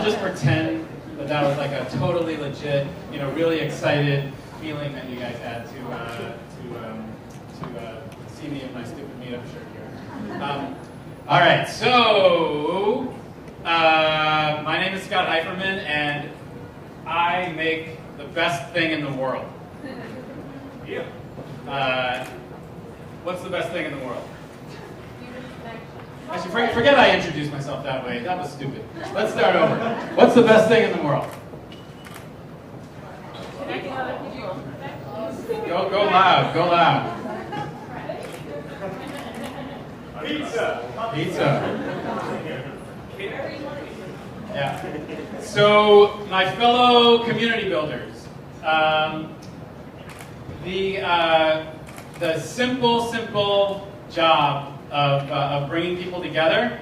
just pretend that that was like a totally legit, you know, really excited feeling that you guys had to see me in my stupid meetup shirt here. All right, so my name is Scott Heiferman, and I make the best thing in the world. Yeah. What's the best thing in the world? Actually, forget I introduced myself that way. That was stupid. Let's start over. What's the best thing in the world? Connecting other people. Go loud. Go loud. Pizza. Pizza. Yeah. So, my fellow community builders, the simple job of bringing people together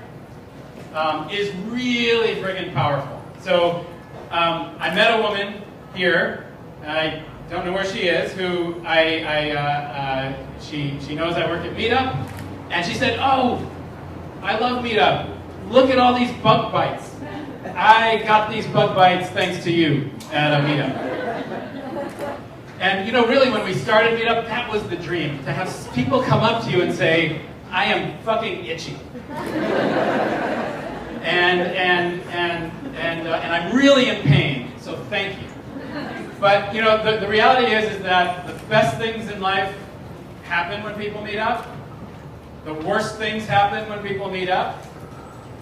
is really friggin' powerful. So, I met a woman here. I don't know where she is. Who she knows I work at Meetup, and she said, "Oh, I love Meetup. Look at all these bug bites. I got these bug bites thanks to you at a Meetup." And you know, really, when we started Meetup, that was the dream, to have people come up to you and say, "I am fucking itchy, and I'm really in pain. So thank you." But you know, the reality is that the best things in life happen when people meet up. The worst things happen when people meet up.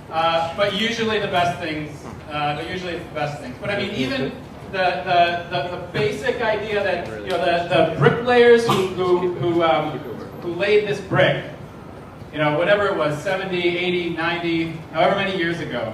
But usually the best things. But I mean, even the basic idea that, you know, the bricklayers who laid this brick, you know, whatever it was, 70, 80, 90, however many years ago,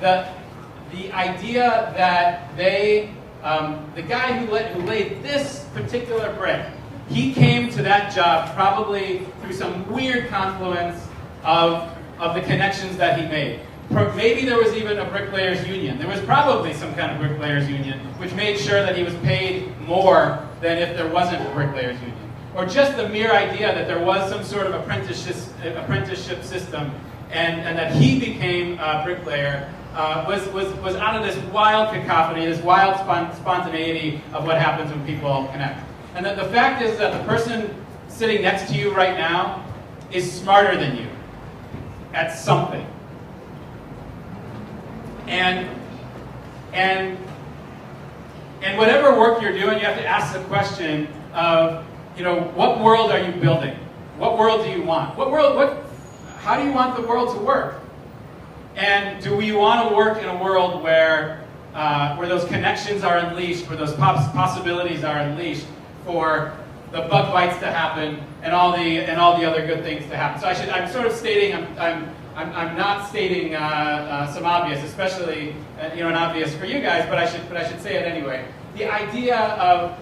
the idea that the guy who laid this particular brick, he came to that job probably through some weird confluence of the connections that he made. Maybe there was even a bricklayers union. There was probably some kind of bricklayers union, which made sure that he was paid more than if there wasn't a bricklayers union. Or just the mere idea that there was some sort of apprenticeship system, and that he became a bricklayer was out of this wild cacophony, this wild spontaneity of what happens when people connect. And the fact is that the person sitting next to you right now is smarter than you at something. And whatever work you're doing, you have to ask the question of, you know, what world are you building? What world do you want? How do you want the world to work? And do we want to work in a world where those connections are unleashed, where those possibilities are unleashed for the bug bites to happen and all the other good things to happen? So I'm sort of stating, I'm not stating some obvious, especially you know, an obvious for you guys, but I should say it anyway. The idea of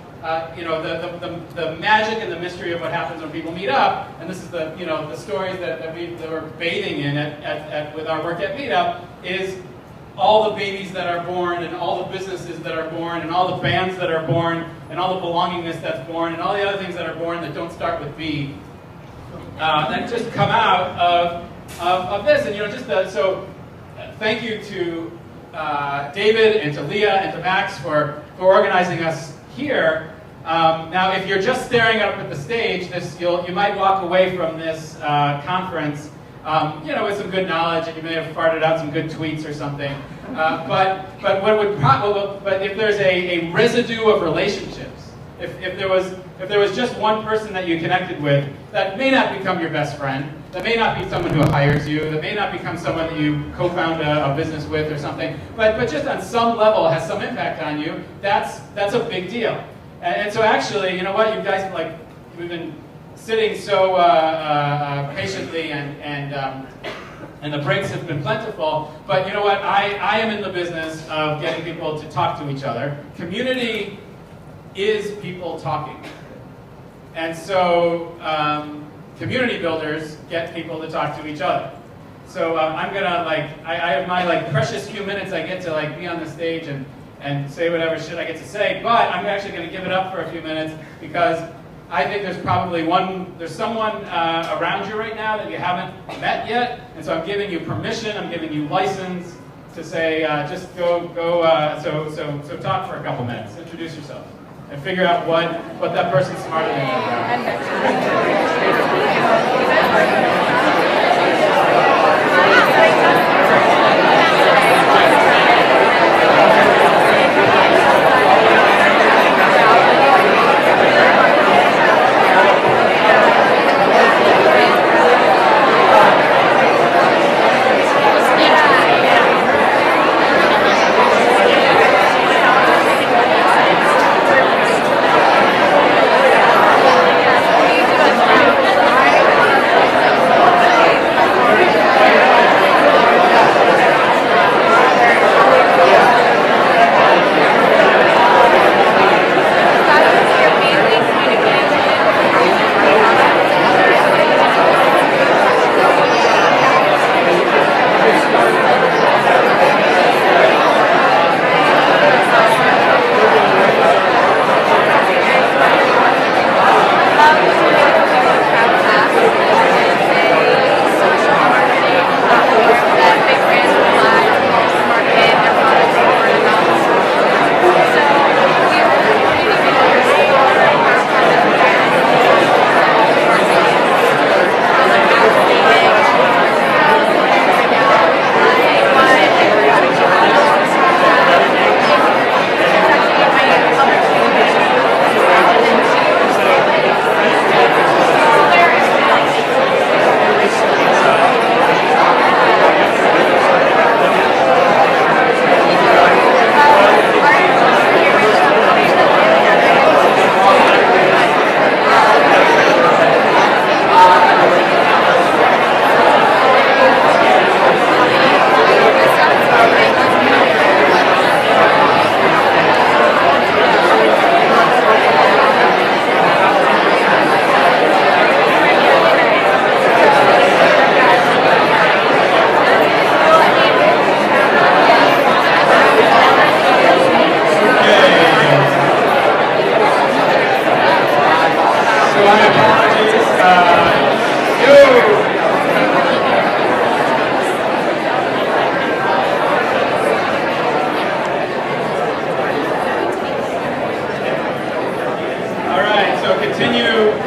you know, the magic and the mystery of what happens when people meet up, and this is the, you know, the stories that we're bathing in with our work at Meetup, is all the babies that are born, and all the businesses that are born, and all the bands that are born, and all the belongingness that's born, and all the other things that are born that don't start with B, that just come out of this. And you know, so thank you to David and to Leah and to Max for organizing us here. Now, if you're just staring up at the stage, you might walk away from this conference, you know, with some good knowledge, and you may have farted out some good tweets or something. But if there's a residue of relationships, if there was just one person that you connected with, that may not become your best friend, that may not be someone who hires you, that may not become someone that you co-found a business with or something, but just on some level has some impact on you, that's a big deal. And so actually, you know what, you guys, like, we've been sitting so patiently, and the breaks have been plentiful, but you know what, I am in the business of getting people to talk to each other. Community is people talking. And so community builders get people to talk to each other. So I'm gonna, like, I have my, like, precious few minutes I get to, like, be on the stage and say whatever shit I get to say, but I'm actually gonna give it up for a few minutes because I think there's probably someone around you right now that you haven't met yet, and so I'm giving you permission, I'm giving you license to say, just go, so talk for a couple minutes, introduce yourself, and figure out what that person's smarter than you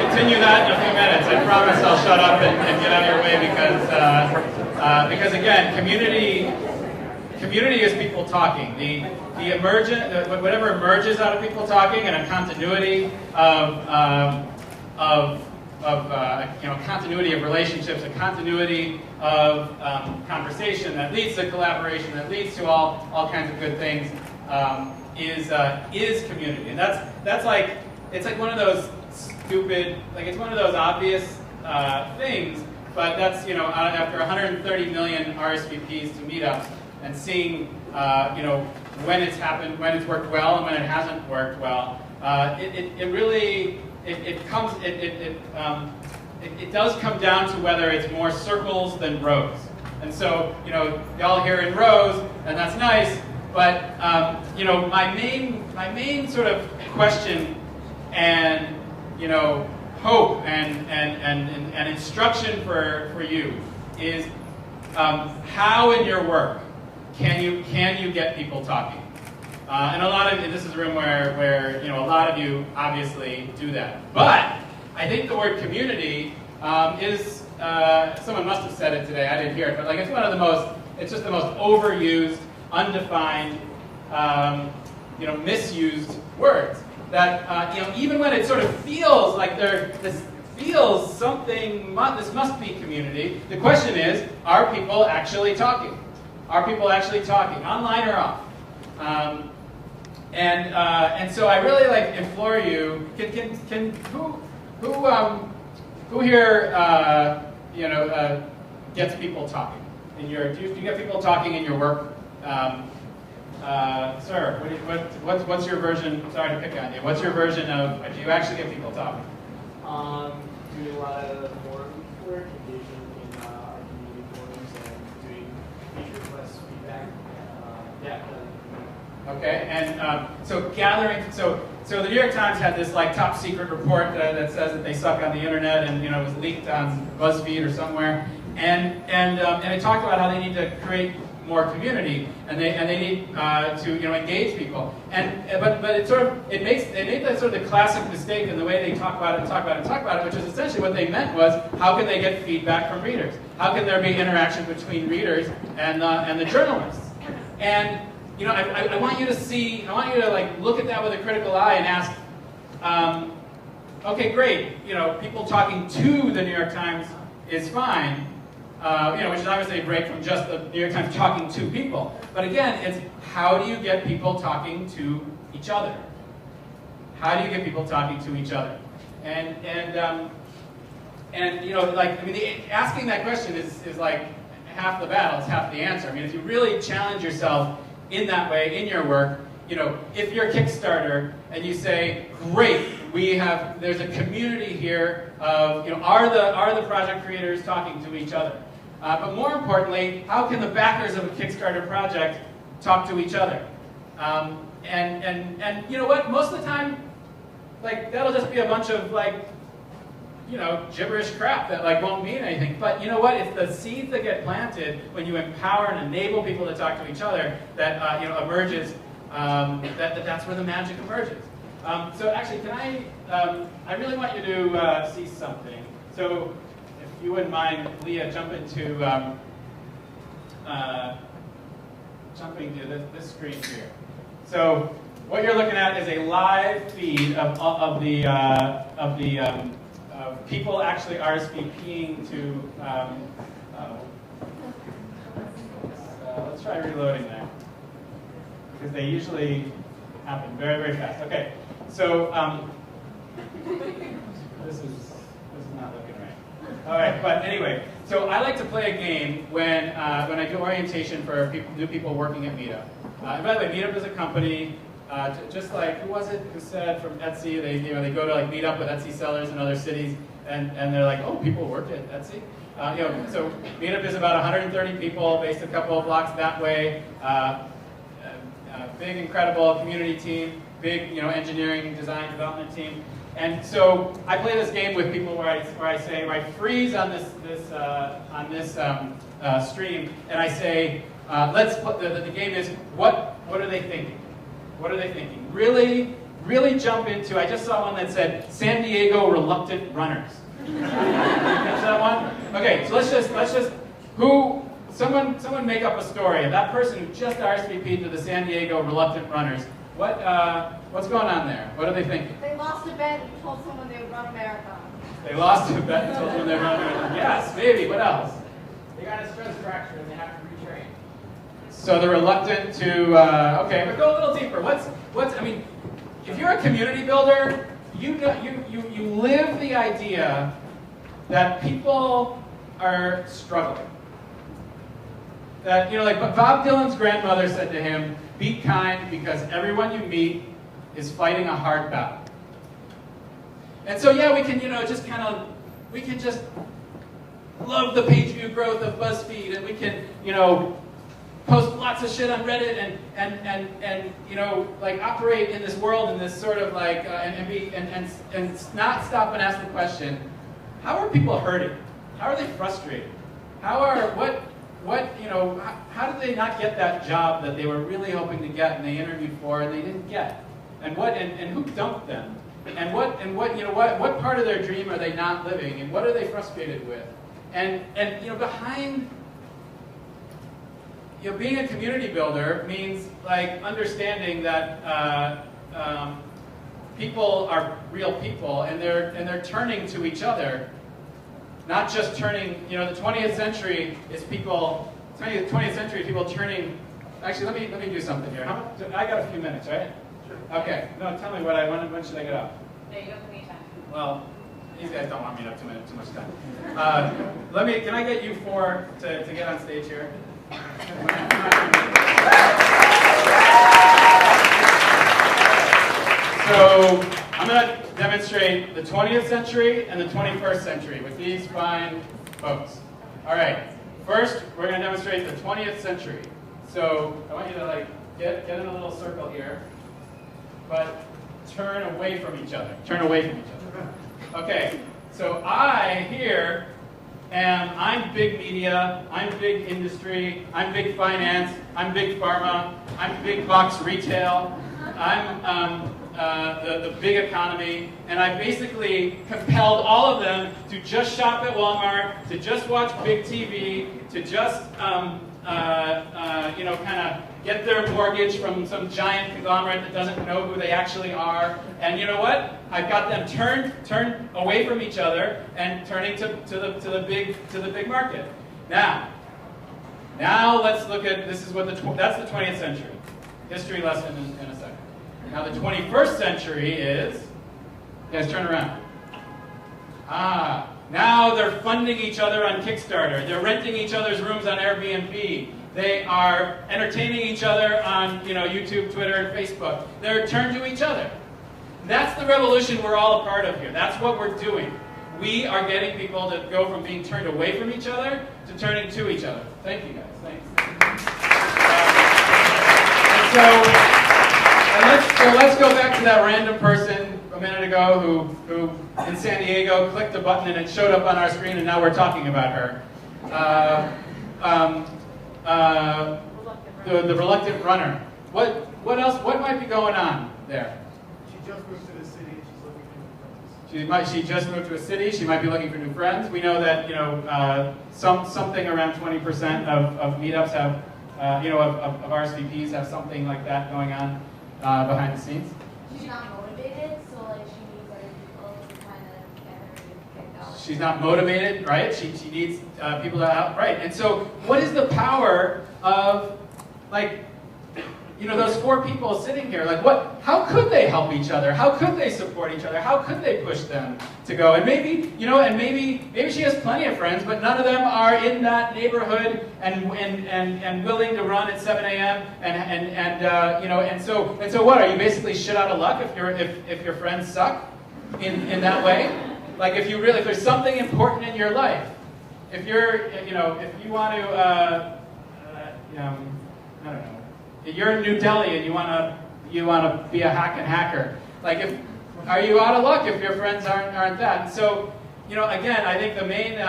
continue that in a few minutes. I promise I'll shut up and get out of your way because again, community is people talking. The emergent, whatever emerges out of people talking, and a continuity of continuity of relationships, a continuity of conversation that leads to collaboration, that leads to all kinds of good things, is community. And that's like, it's like one of those stupid, like it's one of those obvious things, but that's, after 130 million RSVPs to meetups and seeing, when it's happened, when it's worked well and when it hasn't worked well, it really does come down to whether it's more circles than rows. And so, y'all here in rows, and that's nice, but my main sort of question and hope and instruction for you is how in your work can you get people talking? And a lot of this is a room where a lot of you obviously do that. But I think the word community is someone must have said it today. I didn't hear it, but like it's just the most overused, undefined, misused words. That even when it sort of feels like this must be community. The question is, are people actually talking? Are people actually talking, online or off? And so I really implore you. Who here gets people talking? Do you get people talking in your work? Sir, what's your version? Sorry to pick on you. What's your version of? Do you actually get people talking? Doing a lot of forum work, engaging in our community forums, and doing feature requests, feedback. Okay, and so gathering, so the New York Times had this like top secret report that says that they suck on the internet, and it was leaked on BuzzFeed or somewhere, and it talked about how they need to create more community, and they need to engage people, but they made that sort of the classic mistake in the way they talk about it, which is essentially what they meant was, how can they get feedback from readers? How can there be interaction between readers and the journalists? And I want you to like look at that with a critical eye and ask, okay, great, people talking to the New York Times is fine, which is obviously a break from just the New York Times talking to people. But again, it's how do you get people talking to each other? How do you get people talking to each other? Asking that question is like half the battle, it's half the answer. I mean, if you really challenge yourself in that way, in your work, if you're a Kickstarter and you say, great, there's a community here of, are the project creators talking to each other? But more importantly, how can the backers of a Kickstarter project talk to each other? And you know what? Most of the time, like, that'll just be a bunch of gibberish crap that won't mean anything. But you know what? It's the seeds that get planted when you empower and enable people to talk to each other that emerges. That's where the magic emerges. So actually, can I really want you to see something. So if you wouldn't mind, Leah, jumping to this screen here. So what you're looking at is a live feed of people actually RSVPing to. Let's try reloading there, because they usually happen very, very fast. Okay, so this is not looking right. All right, but anyway, so I like to play a game when I do orientation for new people working at Meetup. And by the way, Meetup is a company. Just like, who was it who said from Etsy, they go to meet up with Etsy sellers in other cities, and they're like, oh, people work at Etsy? So Meetup is about 130 people, based a couple of blocks that way. Big, incredible community team, big, engineering, design, development team. And so I play this game with people where I freeze on this stream, and I say, let's put the game is, what are they thinking? What are they thinking? Really, really jump into. I just saw one that said San Diego reluctant runners. Did you catch that one? Okay, so let's just someone make up a story of that person who just RSVP'd to the San Diego reluctant runners. What's going on there? What are they thinking? They lost a bet and told someone they would run a marathon. They lost a bet and told someone they would run a marathon. Yes, maybe. What else? They got a stress fracture and they have to retrain. So they're reluctant to, okay, but go a little deeper. I mean, if you're a community builder, you live the idea that people are struggling. That, like Bob Dylan's grandmother said to him, be kind because everyone you meet is fighting a hard battle. And so, yeah, we can, we can just love the page view growth of BuzzFeed, and we can, post lots of shit on Reddit and operate in this world in this sort of and not stop and ask the question, how are people hurting? How are they frustrated? How did they not get that job that they were really hoping to get and they interviewed for and they didn't get? And who dumped them? And what part of their dream are they not living, and what are they frustrated with? And behind being a community builder means understanding that people are real people, and they're turning to each other, not just turning. The 20th century is people. 20th century is people turning. Actually, let me do something here. I got a few minutes, right? Sure. Okay. No, tell me when should I get up? No, you don't need time. Well, these guys don't want me to have too much time. Can I get you four to get on stage here? So I'm going to demonstrate the 20th century and the 21st century with these fine folks. All right. First, we're going to demonstrate the 20th century. So I want you to get in a little circle here, but turn away from each other. Turn away from each other. Okay, so I here I'm big media, I'm big industry, I'm big finance, I'm big pharma, I'm big box retail, I'm the big economy, and I basically compelled all of them to just shop at Walmart, to just watch big TV, to just kind of get their mortgage from some giant conglomerate that doesn't know who they actually are. And you know what? I've got them turned away from each other and turning to the big market. Now let's look at that's the 20th century. History lesson in a second. Now the 21st century is, you guys turn around. Now they're funding each other on Kickstarter. They're renting each other's rooms on Airbnb. They are entertaining each other on YouTube, Twitter, and Facebook. They're turned to each other. That's the revolution we're all a part of here. That's what we're doing. We are getting people to go from being turned away from each other to turning to each other. Thank you, guys. Thanks. Let's go back to that random person a minute ago who in San Diego clicked a button and it showed up on our screen, and now we're talking about her. The reluctant runner. What else? What might be going on there? She just moved to the city and she's looking for new friends. She just moved to a city. She might be looking for new friends. We know that something around 20% of meetups have of RSVPs have something like that going on behind the scenes. She's not motivated, so like she needs other people to kind of get her to kick out. She's not motivated, right? She needs people to help, right? And so, what is the power of those four people sitting here? How could they help each other? How could they support each other? How could they push them to go? And maybe she has plenty of friends, but none of them are in that neighborhood and willing to run at 7 a.m. And so what? Are you basically shit out of luck if your friends suck in that way? Like if there's something important in your life, if you want to I don't know. You're in New Delhi and you want to be a hacker. Are you out of luck if your friends aren't that? And so, again, I think the main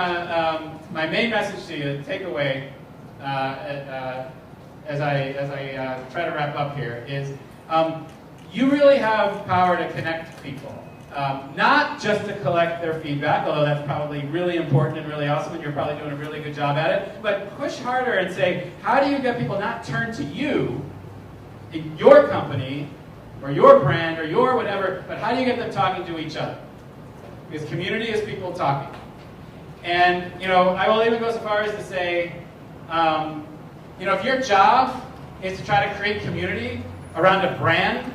my main message to you, takeaway, as I try to wrap up here, is you really have power to connect people. Not just to collect their feedback, although that's probably really important and really awesome, and you're probably doing a really good job at it, but push harder and say, how do you get people not turn to you, in your company, or your brand, or your whatever, but how do you get them talking to each other? Because community is people talking. And, I will even go so far as to say, if your job is to try to create community around a brand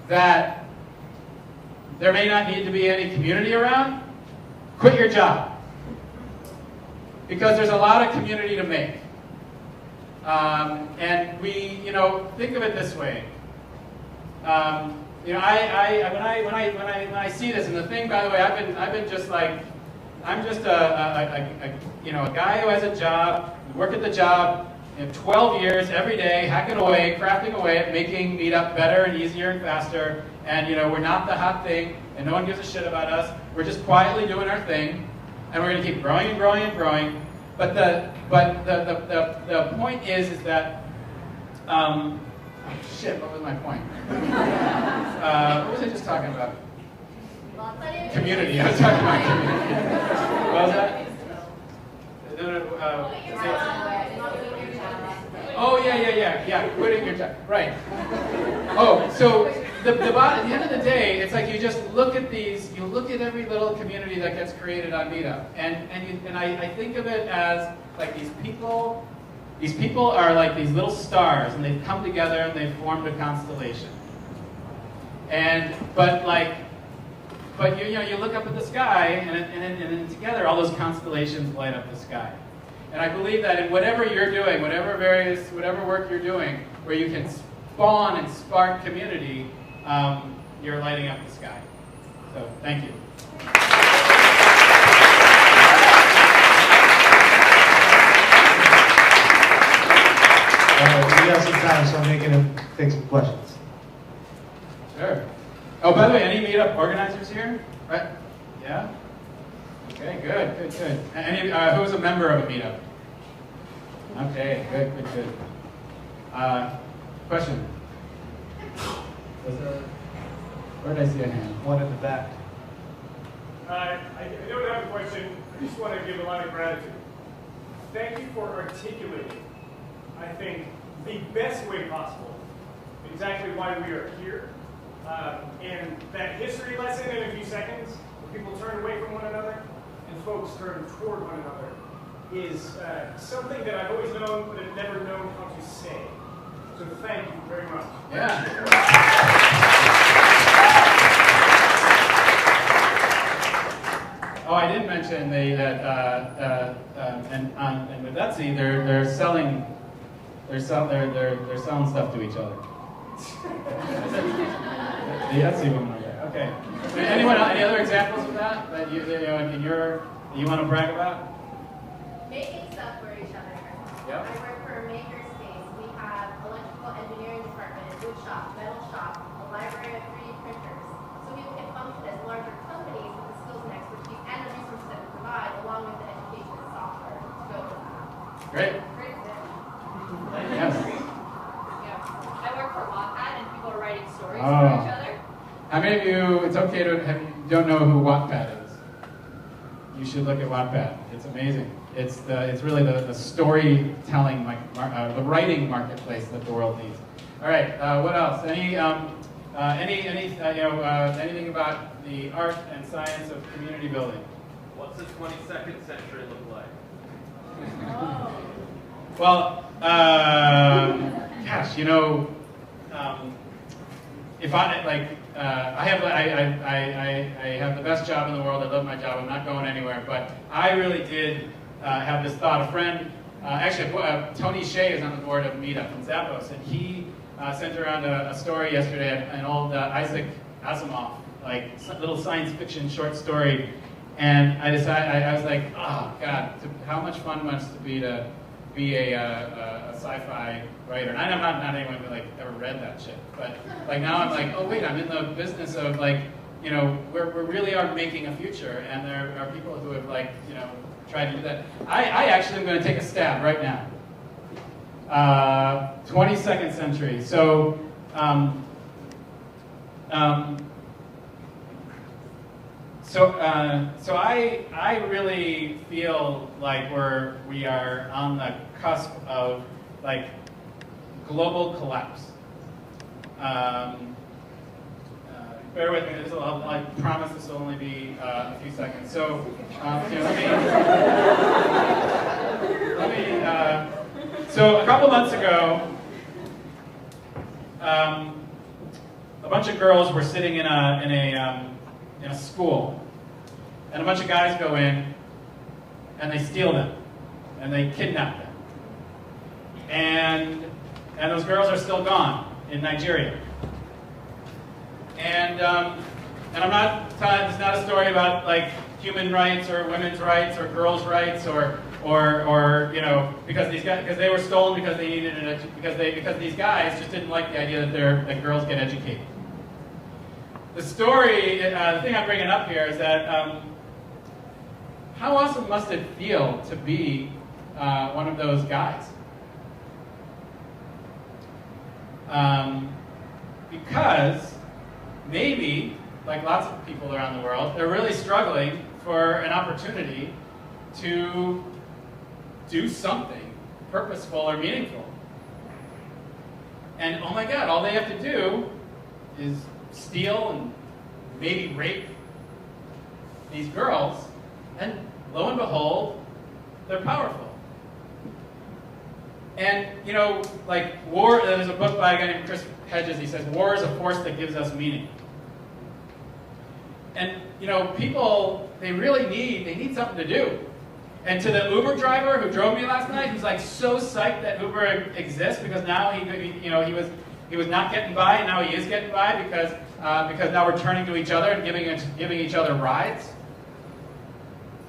that there may not need to be any community around, quit your job. Because there's a lot of community to make. And we, think of it this way. When I see this, and the thing, by the way, I've been just like, I'm just a guy who has a job, work at the job, 12 years, every day, hacking away, crafting away at making Meetup better and easier and faster. And we're not the hot thing, and no one gives a shit about us. We're just quietly doing our thing, and we're going to keep growing and growing and growing. But the point is that shit. What was my point? What was I just talking about? Community. I was talking about community. What was that? Oh, yeah, quitting your job, right. Oh, so at the end of the day, it's like you just look at you look at every little community that gets created on Meetup, and I think of it as like these people are like these little stars, and they've come together and they've formed a constellation. But you look up at the sky, and then together all those constellations light up the sky. And I believe that in whatever you're doing, whatever work you're doing, where you can spawn and spark community, you're lighting up the sky. So, thank you. We got some time, so I'm making him take some questions. Sure. Oh, by the way, any meetup organizers here? Right? Yeah? Okay, good. Any, who's a member of a meetup? Okay, good. Question? Where did I see a hand? One in the back. I don't have a question. I just want to give a lot of gratitude. Thank you for articulating, I think, the best way possible, exactly why we are here. And that history lesson in a few seconds, where people turn away from one another and folks turn toward one another, is something that I've always known, but have never known how to say. So thank you very much. Yeah. Oh, I did mention that, and with Etsy, they're selling stuff to each other. The Etsy woman over there. Okay. Anyone? Any other examples of that you want to brag about? Making stuff for each other. Yep. I work for a makerspace. We have electrical engineering department, wood shop, metal shop, a library of 3D printers. So people can function as larger companies with the skills and expertise and the resources that we provide, along with the education and software to go with that. Great. Great example. Yes. Yeah. I work for Wattpad and people are writing stories Oh. for each other. How many of you? It's okay to don't know who Wattpad is. You should look at Wattpad. It's amazing. It's really the storytelling, the writing marketplace that the world needs. All right. What else? Anything about the art and science of community building? What's the 22nd century look like? Well, gosh, if I have the best job in the world. I love my job. I'm not going anywhere. But I really did have this thought. A friend, Tony Shea is on the board of Meetup in Zappos, and he sent around a story yesterday, an old Isaac Asimov, little science fiction short story. And I decided, I was like, oh God, how much fun must it be to be a sci-fi writer? And I'm not anyone who ever read that shit, but now I'm like, oh wait, I'm in the business of we really are making a future, and there are people who have tried to do that. I actually am going to take a stab right now. 22nd century. So. So I really feel like we are on the cusp of global collapse. Bear with me. I promise this will only be a few seconds. So So a couple months ago, a bunch of girls were sitting in a school, and a bunch of guys go in, and they steal them, and they kidnap them, and those girls are still gone in Nigeria. And I'm not telling. It's not a story about human rights or women's rights or girls' rights or because they were stolen because they needed because these guys just didn't like the idea that girls get educated. The story, the thing I'm bringing up here is that how awesome must it feel to be one of those guys? Because maybe, like lots of people around the world, they're really struggling for an opportunity to do something purposeful or meaningful. And oh my God, all they have to do is steal and maybe rape these girls, and lo and behold, they're powerful. And war, there's a book by a guy named Chris Hedges. He says, war is a force that gives us meaning. And people, they need something to do. And to the Uber driver who drove me last night, who's so psyched that Uber exists because now he was not getting by, and now he is getting by because now we're turning to each other and giving each other rides.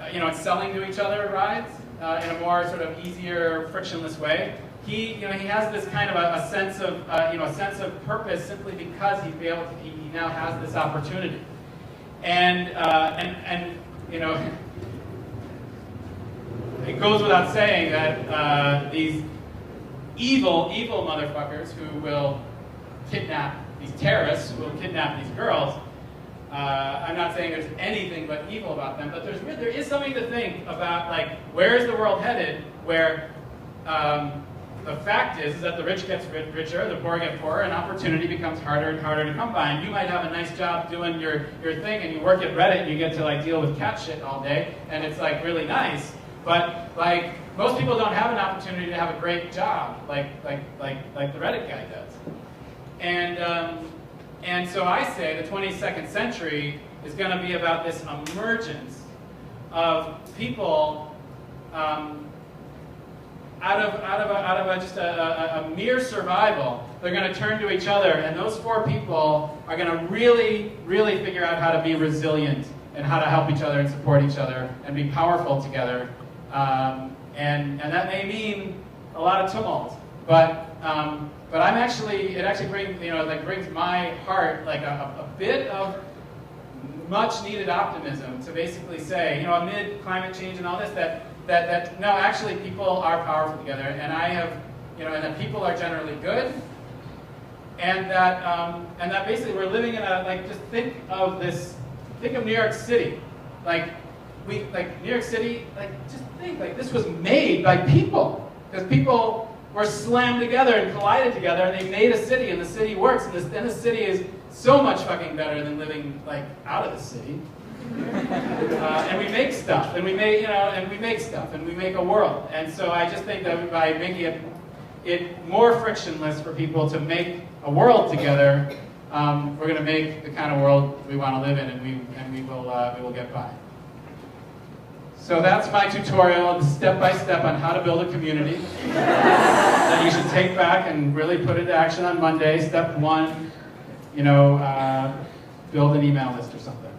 And selling to each other rides in a more sort of easier, frictionless way. he has this kind of a sense of a sense of purpose simply because he now has this opportunity, and it goes without saying that these evil motherfuckers who will kidnap these terrorists, who will kidnap these girls. I'm not saying there's anything but evil about them, but there is something to think about, like, where is the world headed, where the fact is that the rich gets richer, the poor get poorer, and opportunity becomes harder and harder to come by. And you might have a nice job doing your thing, and you work at Reddit, and you get to like deal with cat shit all day, and it's like really nice. But like most people don't have an opportunity to have a great job like the Reddit guy does. And so I say the 22nd century is going to be about this emergence of people out of just a mere survival. They're going to turn to each other, and those four people are going to really, really figure out how to be resilient and how to help each other and support each other and be powerful together. And that may mean a lot of tumult, but I'm actually, it actually brings my heart like a bit of much needed optimism to basically say, amid climate change and all this, that no, actually people are powerful together, and and that people are generally good, and that basically we're living in just think of New York City, New York City, just think, this was made by people, because people were slammed together and collided together, and they made a city, and the city works, and the city is so much fucking better than living out of the city. And we make stuff, and we make stuff, and we make a world. And so I just think that by making it more frictionless for people to make a world together, we're going to make the kind of world we want to live in, and we will get by. So that's my tutorial, step by step on how to build a community that you should take back and really put into action on Monday. Step 1, build an email list or something.